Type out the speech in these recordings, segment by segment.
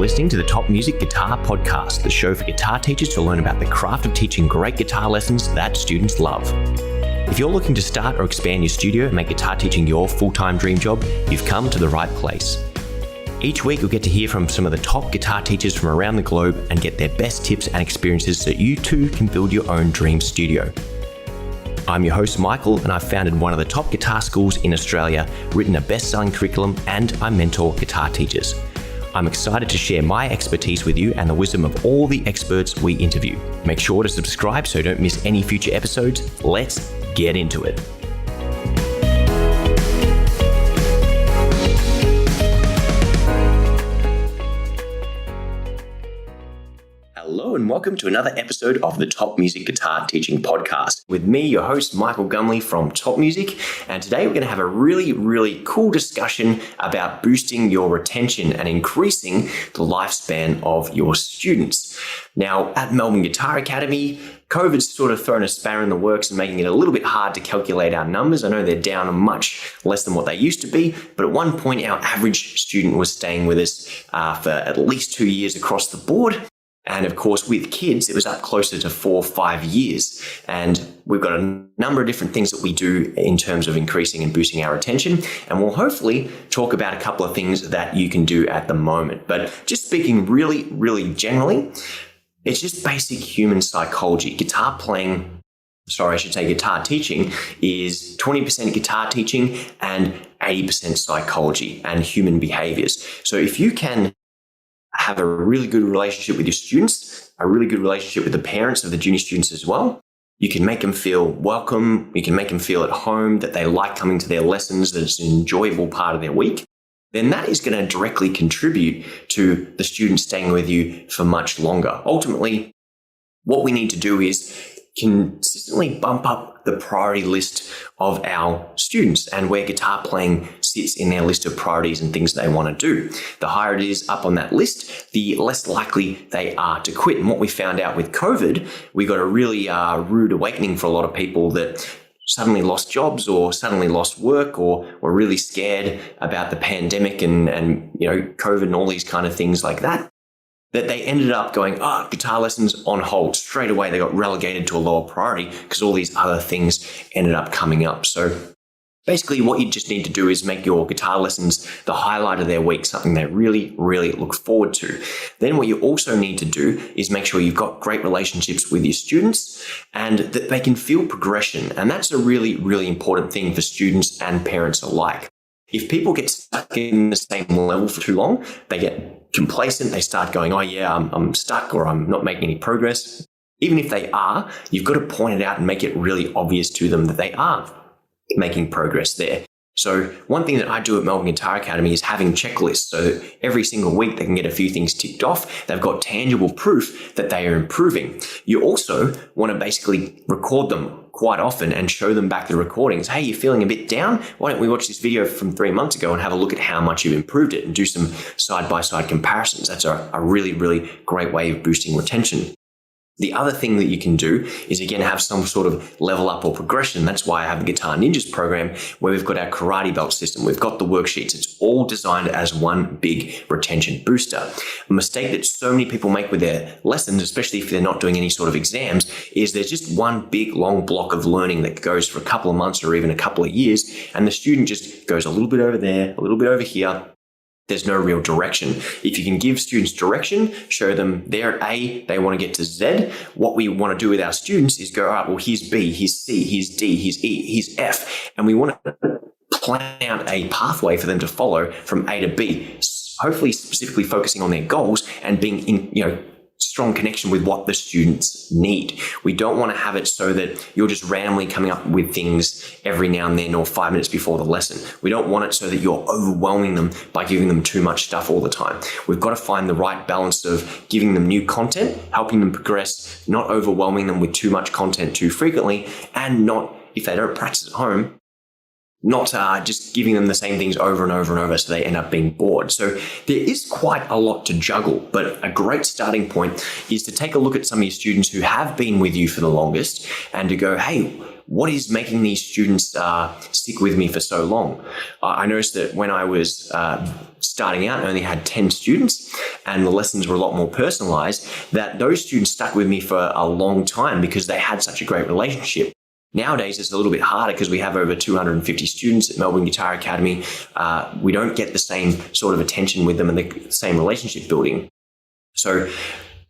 listening to the Top Music Guitar Podcast, the show for guitar teachers to learn about the craft of teaching great guitar lessons that students love. If you're looking to start or expand your studio and make guitar teaching your full-time dream job, you've come to the right place. Each week, you'll get to hear from some of the top guitar teachers from around the globe and get their best tips and experiences so you too can build your own dream studio. I'm your host, Michael, and I've founded one of the top guitar schools in Australia, written a best-selling curriculum, and I mentor guitar teachers. I'm excited to share my expertise with you and the wisdom of all the experts we interview. Make sure to subscribe so you don't miss any future episodes. Let's get into it. Hello and welcome to another episode of the Top Music Guitar Teaching Podcast. With me, your host, Michael Gumley from Top Music. And today we're going to have a really cool discussion about boosting your retention and increasing the lifespan of your students. Now, at Melbourne Guitar Academy, COVID's sort of thrown a spanner in the works and making it a little bit hard to calculate our numbers. I know they're down much less than what they used to be, but at one point our average student was staying with us for at least 2 years across the board. And of course, with kids, it was up closer to 4 or 5 years. And we've got a number of different things that we do in terms of increasing and boosting our retention. And we'll hopefully talk about a couple of things that you can do at the moment. But just speaking really generally, it's just basic human psychology. Guitar teaching is 20% guitar teaching and 80% psychology and human behaviors. So if you can have a really good relationship with your students, a really good relationship with the parents of the junior students as well, you can make them feel welcome, you can make them feel at home, that they like coming to their lessons, that it's an enjoyable part of their week, then that is going to directly contribute to the students staying with you for much longer. Ultimately, what we need to do is consistently bump up the priority list of our students and where guitar playing sits in their list of priorities and things they want to do. The higher it is up on that list, the less likely they are to quit. And what we found out with COVID, we got a really rude awakening for a lot of people that suddenly lost jobs or suddenly lost work or were really scared about the pandemic and COVID and all these kind of things like that. That they ended up going, guitar lessons on hold. Straight away, they got relegated to a lower priority because all these other things ended up coming up. So basically, what you just need to do is make your guitar lessons the highlight of their week, something they really look forward to. Then what you also need to do is make sure you've got great relationships with your students and that they can feel progression. And that's a really important thing for students and parents alike. If people get stuck in the same level for too long, they get complacent, they start going, I'm stuck or I'm not making any progress. Even if they are, you've got to point it out and make it really obvious to them that they are making progress there. So one thing that I do at Melbourne Guitar Academy is having checklists. So every single week they can get a few things ticked off. They've got tangible proof that they are improving. You also want to basically record them quite often and show them back the recordings. Hey, you're feeling a bit down? Why don't we watch this video from 3 months ago and have a look at how much you've improved it and do some side-by-side comparisons. That's a really great way of boosting retention. The other thing that you can do is, again, have some sort of level up or progression. That's why I have the Guitar Ninjas program where we've got our karate belt system. We've got the worksheets. It's all designed as one big retention booster. A mistake that so many people make with their lessons, especially if they're not doing any sort of exams, is there's just one big long block of learning that goes for a couple of months or even a couple of years, and the student just goes a little bit over there, a little bit over here. There's no real direction. If you can give students direction, show them they're at A, they want to get to Z. What we want to do with our students is go, all right, well, here's B, here's C, here's D, here's E, here's F. And we want to plan out a pathway for them to follow from A to B, hopefully specifically focusing on their goals and being in, strong connection with what the students need. We don't want to have it so that you're just randomly coming up with things every now and then or 5 minutes before the lesson. We don't want it so that you're overwhelming them by giving them too much stuff all the time. We've got to find the right balance of giving them new content, helping them progress, not overwhelming them with too much content too frequently, and not, if they don't practice at home, not just giving them the same things over and over so they end up being bored. So there is quite a lot to juggle, but a great starting point is to take a look at some of your students who have been with you for the longest and to go, hey, what is making these students stick with me for so long? I noticed that when I was starting out and only had 10 students and the lessons were a lot more personalized, that those students stuck with me for a long time because they had such a great relationship. Nowadays, it's a little bit harder because we have over 250 students at Melbourne Guitar Academy. We don't get the same sort of attention with them and the same relationship building. So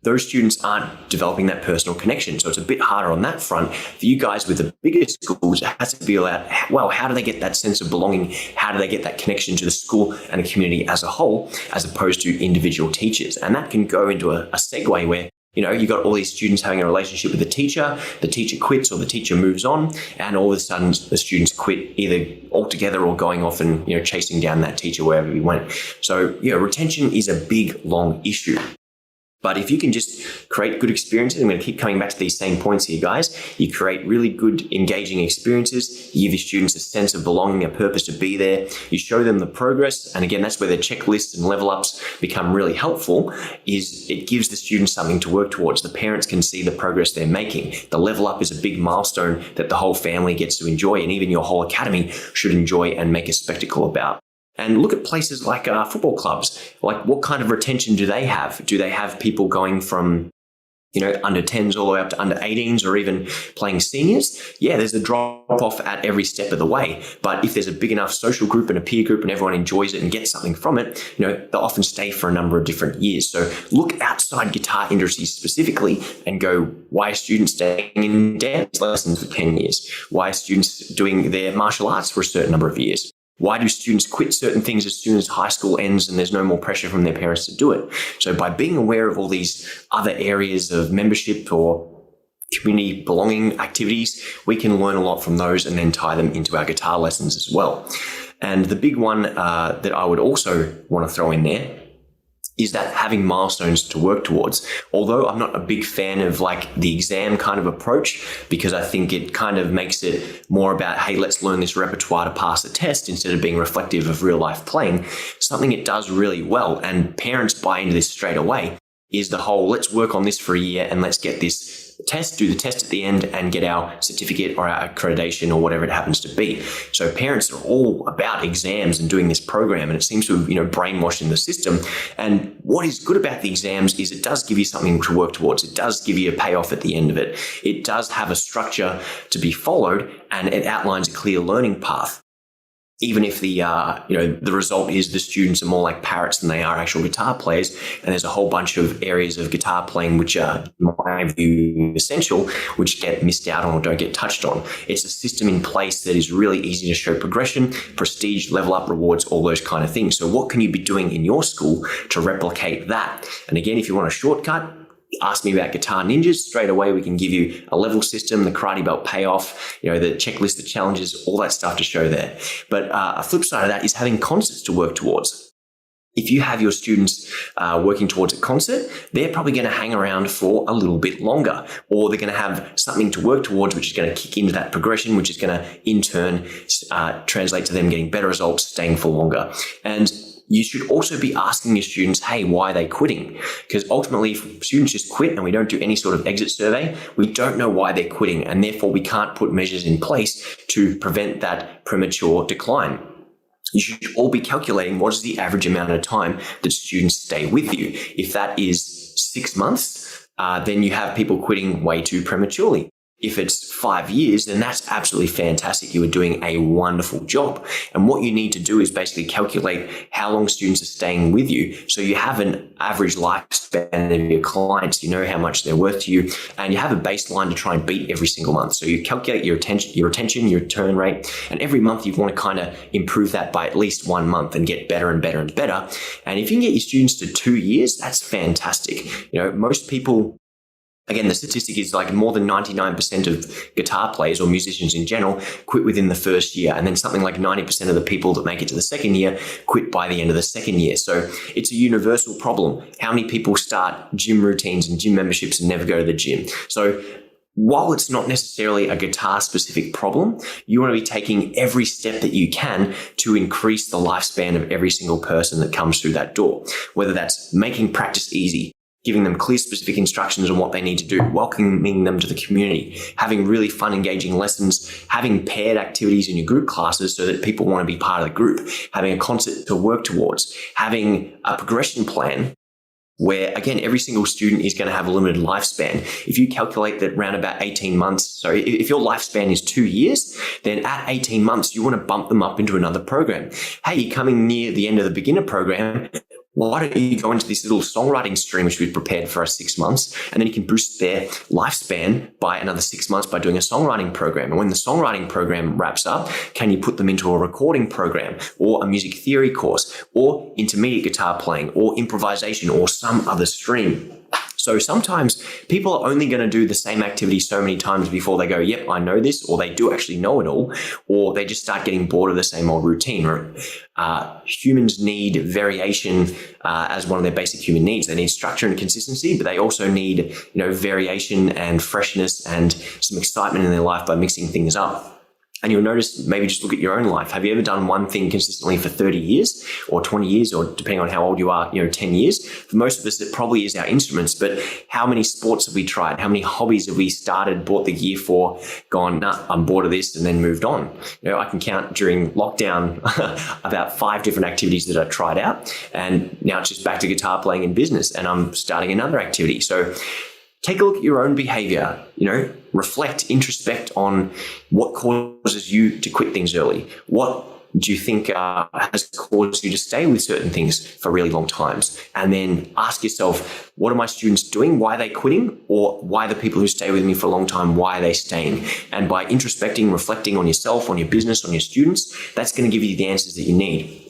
those students aren't developing that personal connection. So it's a bit harder on that front. For you guys with the bigger schools, it has to be about, well, how do they get that sense of belonging? How do they get that connection to the school and the community as a whole, as opposed to individual teachers? And that can go into a segue where, you've got all these students having a relationship with the teacher quits or the teacher moves on, and all of a sudden the students quit either altogether or going off and, chasing down that teacher wherever he went. So, retention is a big, long issue. But if you can just create good experiences, I'm going to keep coming back to these same points here, guys. You create really good, engaging experiences. You give your students a sense of belonging, a purpose to be there. You show them the progress. And again, that's where the checklists and level ups become really helpful, is it gives the students something to work towards. The parents can see the progress they're making. The level up is a big milestone that the whole family gets to enjoy, and even your whole academy should enjoy and make a spectacle about. And look at places like football clubs. Like, what kind of retention do they have? Do they have people going from, under 10s all the way up to under 18s, or even playing seniors? Yeah, there's a drop off at every step of the way. But if there's a big enough social group and a peer group and everyone enjoys it and gets something from it, they'll often stay for a number of different years. So look outside guitar industry specifically and go, why are students staying in dance lessons for 10 years? Why are students doing their martial arts for a certain number of years? Why do students quit certain things as soon as high school ends and there's no more pressure from their parents to do it? So by being aware of all these other areas of membership or community belonging activities, we can learn a lot from those and then tie them into our guitar lessons as well. And the big one that I would also want to throw in there is that having milestones to work towards. Although I'm not a big fan of like the exam kind of approach, because I think it kind of makes it more about, hey, let's learn this repertoire to pass the test instead of being reflective of real life playing. Something it does really well, and parents buy into this straight away, is the whole, let's work on this for a year and let's get this test, do the test at the end and get our certificate or our accreditation or whatever it happens to be. So parents are all about exams and doing this program, and it seems to have, brainwashed in the system. And what is good about the exams is it does give you something to work towards. It does give you a payoff at the end of it. It does have a structure to be followed, and it outlines a clear learning path. Even if the result is the students are more like parrots than they are actual guitar players, and there's a whole bunch of areas of guitar playing which are, in my view, essential, which get missed out on or don't get touched on. It's a system in place that is really easy to show progression, prestige, level up, rewards, all those kind of things. So what can you be doing in your school to replicate that? And again, if you want a shortcut, ask me about Guitar Ninjas. Straight away, we can give you a level system, the karate belt payoff, the checklist, the challenges, all that stuff to show there. But a flip side of that is having concerts to work towards. If you have your students working towards a concert, they're probably going to hang around for a little bit longer, or they're going to have something to work towards, which is going to kick into that progression, which is going to in turn translate to them getting better results, staying for longer. And you should also be asking your students, hey, why are they quitting? Because ultimately, if students just quit and we don't do any sort of exit survey, we don't know why they're quitting, and therefore we can't put measures in place to prevent that premature decline. You should all be calculating what is the average amount of time that students stay with you. If that is 6 months, then you have people quitting way too prematurely. If it's 5 years, then that's absolutely fantastic. You are doing a wonderful job. And what you need to do is basically calculate how long students are staying with you. So you have an average lifespan of your clients. You know how much they're worth to you, and you have a baseline to try and beat every single month. So you calculate your retention, your turn rate, and every month you want to kind of improve that by at least 1 month and get better and better and better. And if you can get your students to 2 years, that's fantastic. Most people, again, the statistic is like more than 99% of guitar players or musicians in general quit within the first year. And then something like 90% of the people that make it to the second year quit by the end of the second year. So it's a universal problem. How many people start gym routines and gym memberships and never go to the gym? So while it's not necessarily a guitar specific problem, you want to be taking every step that you can to increase the lifespan of every single person that comes through that door, whether that's making practice easy, giving them clear, specific instructions on what they need to do, welcoming them to the community, having really fun, engaging lessons, having paired activities in your group classes so that people want to be part of the group, having a concept to work towards, having a progression plan where, again, every single student is going to have a limited lifespan. If you calculate that around about 18 months, so if your lifespan is 2 years, then at 18 months, you want to bump them up into another program. Hey, you're coming near the end of the beginner program. Why don't you go into this little songwriting stream, which we've prepared for us 6 months, and then you can boost their lifespan by another 6 months by doing a songwriting program. And when the songwriting program wraps up, can you put them into a recording program or a music theory course or intermediate guitar playing or improvisation or some other stream? So sometimes people are only going to do the same activity so many times before they go, yep, I know this, or they do actually know it all, or they just start getting bored of the same old routine. Humans need variation as one of their basic human needs. They need structure and consistency, but they also need, variation and freshness and some excitement in their life by mixing things up. And you'll notice, maybe just look at your own life. Have you ever done one thing consistently for 30 years or 20 years, or depending on how old you are, 10 years? For most of us, it probably is our instruments, but how many sports have we tried? How many hobbies have we started, bought the gear for, gone, nah, I'm bored of this, and then moved on? I can count during lockdown about 5 different activities that I tried out. And now it's just back to guitar playing and business, and I'm starting another activity. So take a look at your own behavior, reflect, introspect on what causes you to quit things early. What do you think has caused you to stay with certain things for really long times? And then ask yourself, what are my students doing? Why are they quitting? Or why the people who stay with me for a long time, why are they staying? And by introspecting, reflecting on yourself, on your business, on your students, that's going to give you the answers that you need.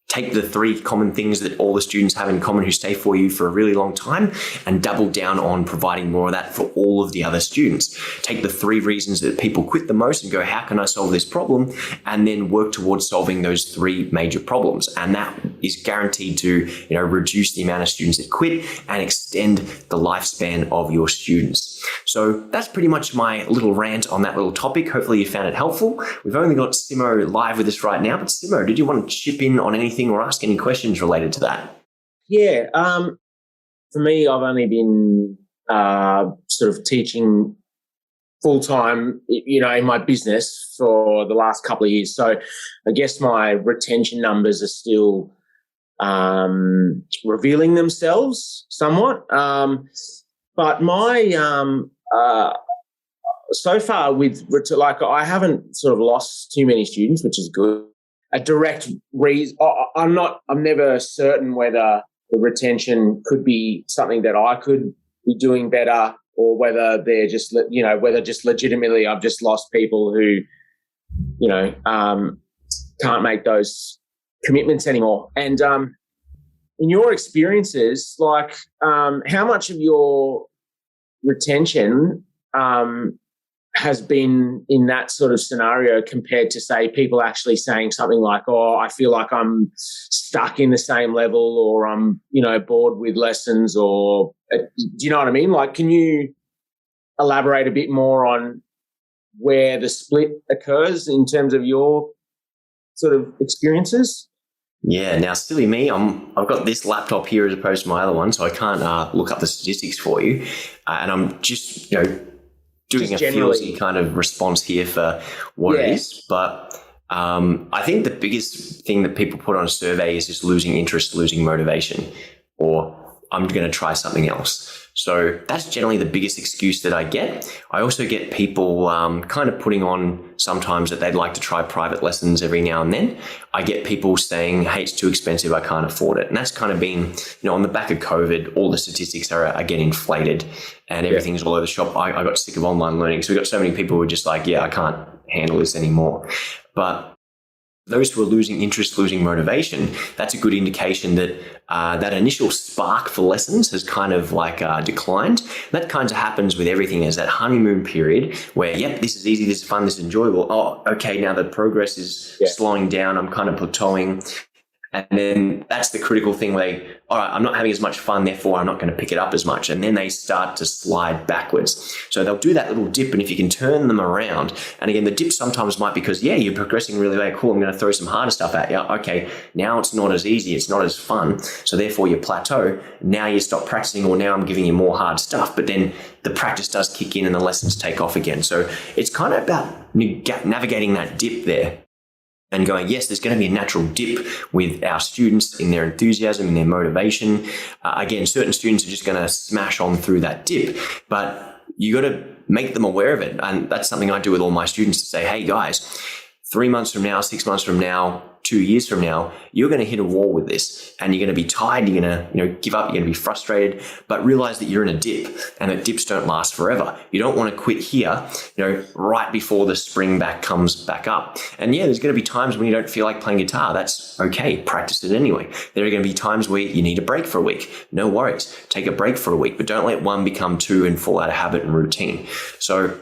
Take the 3 common things that all the students have in common who stay for you for a really long time and double down on providing more of that for all of the other students. Take the 3 reasons that people quit the most and go, how can I solve this problem? And then work towards solving those 3 major problems. And that is guaranteed to, reduce the amount of students that quit and extend the lifespan of your students. So that's pretty much my little rant on that little topic. Hopefully you found it helpful. We've only got Simo live with us right now, but Simo, did you want to chip in on anything or ask any questions related to that? Yeah. For me, I've only been sort of teaching full-time, in my business for the last couple of years. So I guess my retention numbers are still revealing themselves somewhat. But my so far I haven't sort of lost too many students, which is good. A direct reason, I'm never certain whether the retention could be something that I could be doing better, or whether they're just, whether just legitimately I've just lost people who, can't make those commitments anymore. And in your experiences, how much of your retention has been in that sort of scenario compared to, say, people actually saying something like, oh, I feel like I'm stuck in the same level, or I'm, bored with lessons, or do you know what I mean? Can you elaborate a bit more on where the split occurs in terms of your sort of experiences? Yeah, now silly me, I've got this laptop here as opposed to my other one, so I can't look up the statistics for you. And I'm just, doing a feelsy kind of response here for what it is. But I think the biggest thing that people put on a survey is just losing interest, losing motivation, or I'm going to try something else. So that's generally the biggest excuse that I get. I also get people kind of putting on sometimes that they'd like to try private lessons every now and then. I get people saying, hey, it's too expensive, I can't afford it. And that's kind of been, on the back of COVID, all the statistics are getting inflated and everything's all over the shop. I got sick of online learning. So we've got so many people who are just like, yeah, I can't handle this anymore. But those who are losing interest, losing motivation, that's a good indication that that initial spark for lessons has kind of declined. That kind of happens with everything. There's that honeymoon period where, yep, this is easy, this is fun, this is enjoyable. Oh, okay, now the progress is slowing down. I'm kind of plateauing. And then that's the critical thing where they, all right, I'm not having as much fun, therefore I'm not going to pick it up as much. And then they start to slide backwards. So they'll do that little dip. And if you can turn them around, and again, the dip sometimes might be because, yeah, you're progressing really well. Cool, I'm going to throw some harder stuff at you. Okay, now it's not as easy. It's not as fun. So therefore you plateau. Now you stop practicing, or now I'm giving you more hard stuff. But then the practice does kick in and the lessons take off again. So it's kind of about navigating that dip there. And going, yes, there's going to be a natural dip with our students in their enthusiasm, in their motivation. Again, certain students are just going to smash on through that dip, but you got to make them aware of it. And that's something I do with all my students to say, hey guys, 3 months from now, 6 months from now, 2 years from now, you're going to hit a wall with this, and you're going to be tired. You're going to, give up. You're going to be frustrated, but realize that you're in a dip, and that dips don't last forever. You don't want to quit here, right before the spring back comes back up. And yeah, there's going to be times when you don't feel like playing guitar. That's okay. Practice it anyway. There are going to be times where you need a break for a week. No worries. Take a break for a week, but don't let one become two and fall out of habit and routine. So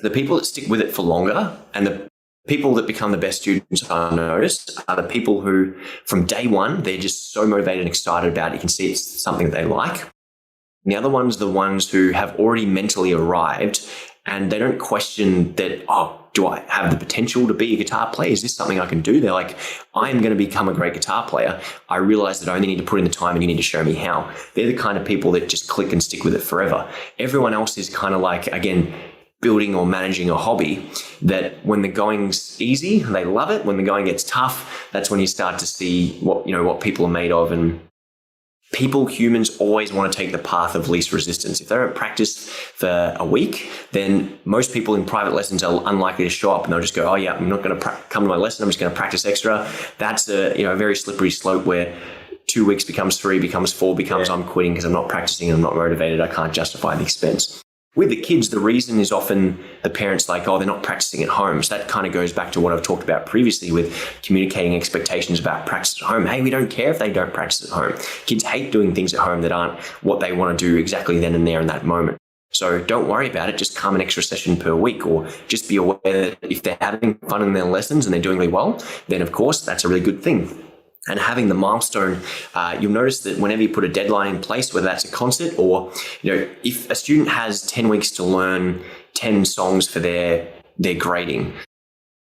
the people that stick with it for longer, and the people that become the best students I've noticed, are the people who, from day one, they're just so motivated and excited about it. You can see it's something that they like. And the other ones are the ones who have already mentally arrived, and they don't question that, do I have the potential to be a guitar player? Is this something I can do? They're like, I'm going to become a great guitar player. I realize that I only need to put in the time and you need to show me how. They're the kind of people that just click and stick with it forever. Everyone else is kind of like, again, building or managing a hobby that when the going's easy, they love it. When the going gets tough, that's when you start to see what people are made of. And humans always want to take the path of least resistance. If they don't practice for a week, then most people in private lessons are unlikely to show up, and they'll just go, oh yeah, I'm not going to come to my lesson. I'm just going to practice extra. That's a very slippery slope where 2 weeks becomes 3, becomes 4, becomes I'm quitting because I'm not practicing and I'm not motivated. I can't justify the expense. With the kids, the reason is often the parents like, they're not practicing at home. So that kind of goes back to what I've talked about previously with communicating expectations about practice at home. Hey, we don't care if they don't practice at home. Kids hate doing things at home that aren't what they want to do exactly then and there in that moment. So don't worry about it. Just come an extra session per week, or just be aware that if they're having fun in their lessons and they're doing really well, then of course that's a really good thing. And having the milestone, you'll notice that whenever you put a deadline in place, whether that's a concert or, if a student has 10 weeks to learn 10 songs for their grading,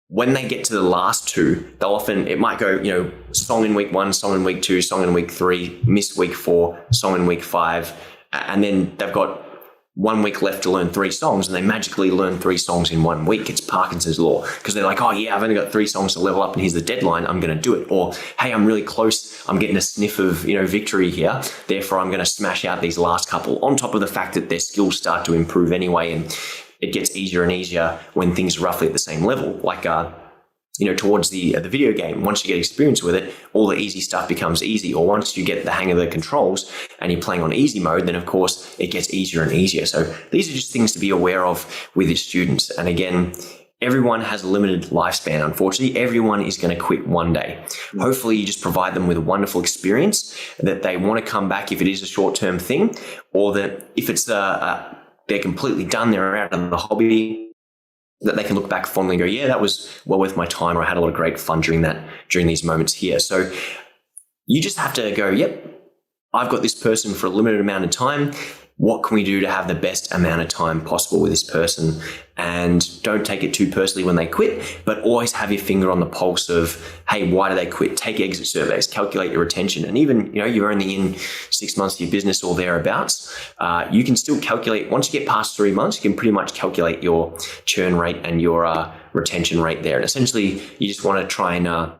when they get to the last 2, it might go, song in week 1, song in week 2, song in week 3, miss week 4, song in week 5. And then they've got 1 week left to learn 3 songs, and they magically learn 3 songs in 1 week. It's Parkinson's law, because they're like, oh yeah, I've only got 3 songs to level up and here's the deadline. I'm going to do it. Or, hey, I'm really close. I'm getting a sniff of, victory here. Therefore, I'm going to smash out these last couple, on top of the fact that their skills start to improve anyway. And it gets easier and easier when things are roughly at the same level. Like, towards the video game, once you get experience with it, all the easy stuff becomes easy. Or once you get the hang of the controls and you're playing on easy mode, then of course it gets easier and easier. So these are just things to be aware of with your students. And again, everyone has a limited lifespan. Unfortunately, everyone is going to quit one day. Hopefully you just provide them with a wonderful experience that they want to come back if it is a short-term thing, or that if it's they're completely done, they're out of the hobby, that they can look back fondly and go, yeah, that was well worth my time, or I had a lot of great fun during these moments here. So you just have to go, yep, I've got this person for a limited amount of time. What can we do to have the best amount of time possible with this person? And don't take it too personally when they quit, but always have your finger on the pulse of, hey, why do they quit? Take exit surveys, calculate your retention. And even, you're only in 6 months of your business or thereabouts, you can still calculate. Once you get past 3 months, you can pretty much calculate your churn rate and your retention rate there. And essentially, you just want to try and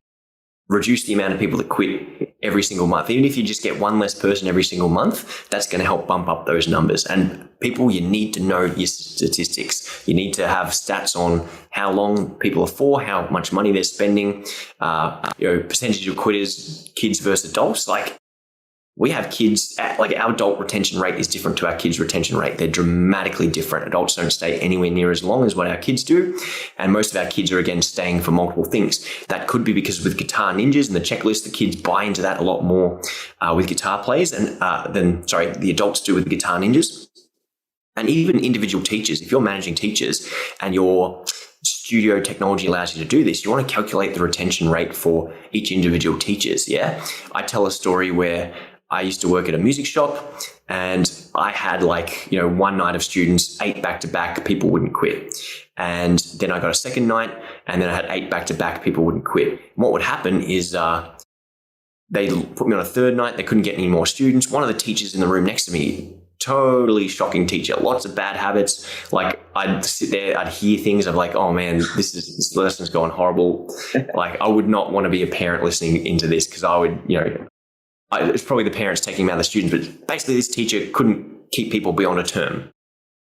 reduce the amount of people that quit every single month. Even if you just get one less person every single month, that's going to help bump up those numbers. And people, you need to know your statistics. You need to have stats on how long people are for, how much money they're spending, percentage of quitters, kids versus adults. Like, we have kids, like our adult retention rate is different to our kids' retention rate. They're dramatically different. Adults don't stay anywhere near as long as what our kids do. And most of our kids are, again, staying for multiple things. That could be because with Guitar Ninjas and the checklist, the kids buy into that a lot more with guitar players than the adults do with Guitar Ninjas. And even individual teachers, if you're managing teachers and your studio technology allows you to do this, you want to calculate the retention rate for each individual teachers. Yeah. I tell a story where I used to work at a music shop and I had one night of students, 8 back-to-back, people wouldn't quit. And then I got a second night and then I had 8 back-to-back, people wouldn't quit. And what would happen is they put me on a third night, they couldn't get any more students. One of the teachers in the room next to me, totally shocking teacher, lots of bad habits. I'd sit there, I'd hear things of oh man, this lesson's gone horrible. I would not want to be a parent listening into this because I would, it's probably the parents taking them out of the students, but basically this teacher couldn't keep people beyond a term.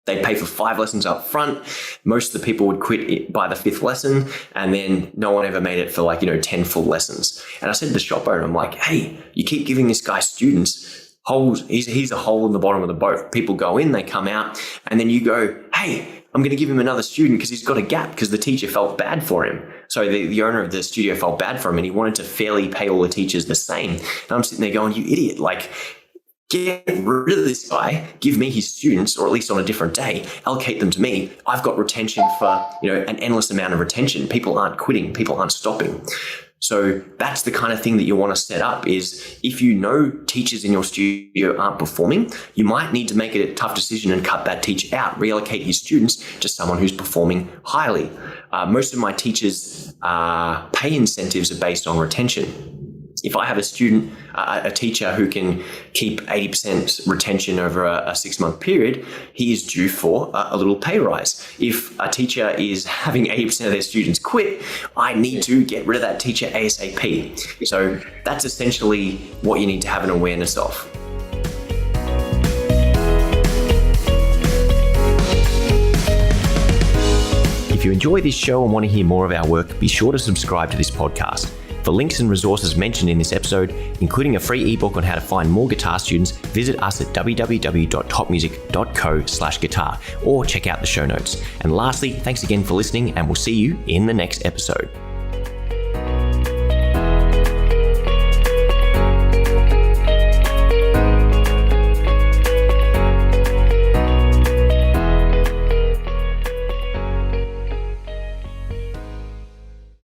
They'd pay for 5 lessons up front. Most of the people would quit by the 5th lesson, and then no one ever made it for 10 full lessons. And I said to the shop owner, I'm like, hey, you keep giving this guy students holes. He's a hole in the bottom of the boat. People go in, they come out, and then you go, hey, I'm going to give him another student because he's got a gap because the teacher felt bad for him. So the owner of the studio felt bad for him and he wanted to fairly pay all the teachers the same. And I'm sitting there going, you idiot, get rid of this guy, give me his students, or at least on a different day, allocate them to me. I've got retention for, an endless amount of retention. People aren't quitting, people aren't stopping. So that's the kind of thing that you want to set up is if you know teachers in your studio aren't performing, you might need to make a tough decision and cut that teacher out, reallocate his students to someone who's performing highly. Most of my teachers' pay incentives are based on retention. If I have a student, a teacher who can keep 80% retention over a 6-month period, he is due for a little pay rise. If a teacher is having 80% of their students quit, I need to get rid of that teacher ASAP. So that's essentially what you need to have an awareness of. If you enjoy this show and want to hear more of our work, be sure to subscribe to this podcast. For links and resources mentioned in this episode, including a free ebook on how to find more guitar students, visit us at www.topmusic.co/guitar or check out the show notes. And lastly, thanks again for listening, and we'll see you in the next episode.